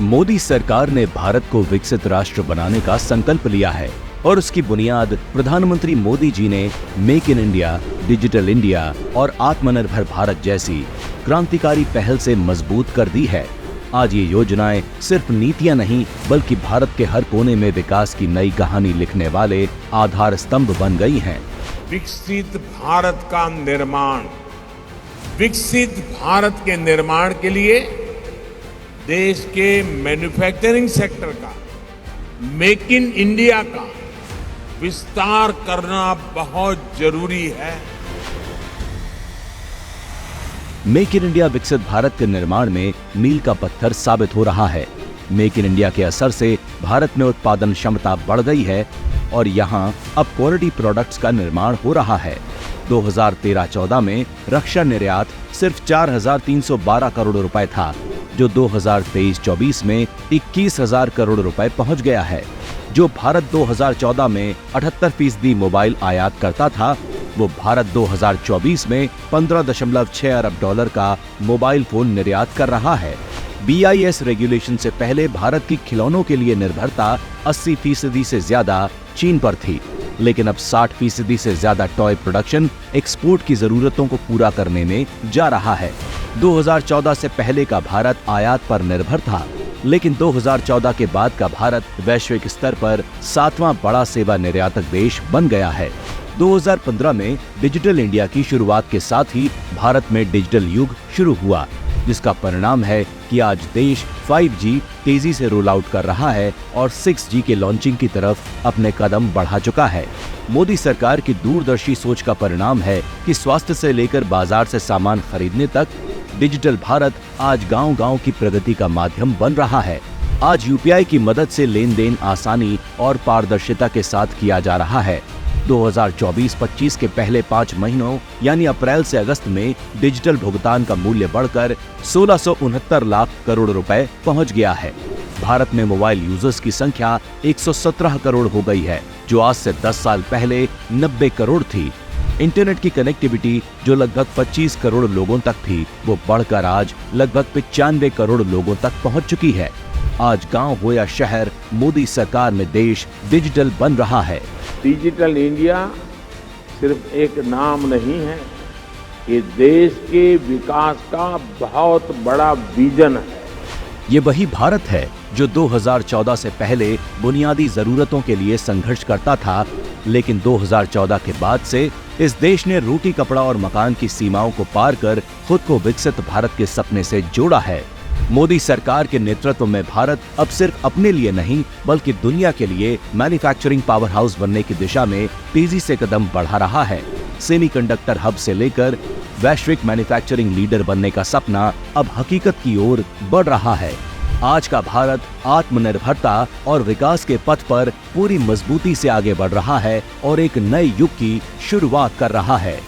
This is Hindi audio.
मोदी सरकार ने भारत को विकसित राष्ट्र बनाने का संकल्प लिया है और उसकी बुनियाद प्रधानमंत्री मोदी जी ने make in India, digital India और आत्मनिर्भर भारत जैसी क्रांतिकारी पहल से मजबूत कर दी है। आज ये योजनाएं सिर्फ नीतियां नहीं बल्कि भारत के हर कोने में विकास की नई कहानी लिखने वाले आधार स्तंभ बन गई हैं। विकसित भारत का निर्माण, विकसित भारत के निर्माण के लिए देश के मैन्युफैक्चरिंग सेक्टर का, मेक इन इंडिया का विस्तार करना बहुत जरूरी है। मेक इन इंडिया विकसित भारत के निर्माण में मील का पत्थर साबित हो रहा है। मेक इन इंडिया के असर से भारत में उत्पादन क्षमता बढ़ गई है और यहाँ अब क्वालिटी प्रोडक्ट्स का निर्माण हो रहा है। 2013-14 में रक्षा निर्यात सिर्फ 4,312 करोड़ रुपए था, जो 2023-24 में 21,000 करोड़ रुपए पहुंच गया है। जो भारत 2014 में 78% मोबाइल आयात करता था, वो भारत 2024 में 15.6 अरब डॉलर का मोबाइल फोन निर्यात कर रहा है। BIS रेगुलेशन से पहले भारत की खिलौनों के लिए निर्भरता 80% से ज्यादा चीन पर थी, लेकिन अब 60% से ज्यादा टॉय प्रोडक्शन एक्सपोर्ट की जरूरतों को पूरा करने में जा रहा है। 2014 से पहले का भारत आयात पर निर्भर था, लेकिन 2014 के बाद का भारत वैश्विक स्तर पर 7वां बड़ा सेवा निर्यातक देश बन गया है। 2015 में डिजिटल इंडिया की शुरुआत के साथ ही भारत में डिजिटल युग शुरू हुआ, जिसका परिणाम है कि आज देश 5G तेजी से रोल आउट कर रहा है और 6G के लॉन्चिंग की तरफ अपने कदम बढ़ा चुका है। मोदी सरकार की दूरदर्शी सोच का परिणाम है कि स्वास्थ्य से लेकर बाजार से सामान खरीदने तक डिजिटल भारत आज गांव-गांव की प्रगति का माध्यम बन रहा है। आज UPI की मदद से लेन देन आसानी और पारदर्शिता के साथ किया जा रहा है। 2024-25 के पहले 5 महीनों यानी अप्रैल से अगस्त में डिजिटल भुगतान का मूल्य बढ़कर 1669 लाख करोड़ रुपए पहुंच गया है। भारत में मोबाइल यूजर्स की संख्या 117 करोड़ हो गई है, जो आज से 10 साल पहले 90 करोड़ थी। इंटरनेट की कनेक्टिविटी जो लगभग 25 करोड़ लोगों तक थी, वो बढ़कर आज लगभग 95 करोड़ लोगों तक पहुंच चुकी है। आज गांव हो या शहर, मोदी सरकार में देश डिजिटल बन रहा है। डिजिटल इंडिया सिर्फ एक नाम नहीं है, ये देश के विकास का बहुत बड़ा विजन है। ये वही भारत है जो 2014 से पहले बुनियादी जरूरतों के लिए संघर्ष करता था, लेकिन 2014 के बाद से इस देश ने रोटी, कपड़ा और मकान की सीमाओं को पार कर खुद को विकसित भारत के सपने से जोड़ा है। मोदी सरकार के नेतृत्व में भारत अब सिर्फ अपने लिए नहीं बल्कि दुनिया के लिए मैन्युफैक्चरिंग पावर हाउस बनने की दिशा में तेजी से कदम बढ़ा रहा है। सेमीकंडक्टर हब से लेकर वैश्विक मैन्युफैक्चरिंग लीडर बनने का सपना अब हकीकत की ओर बढ़ रहा है। आज का भारत आत्मनिर्भरता और विकास के पथ पर पूरी मजबूती से आगे बढ़ रहा है और एक नए युग की शुरुआत कर रहा है।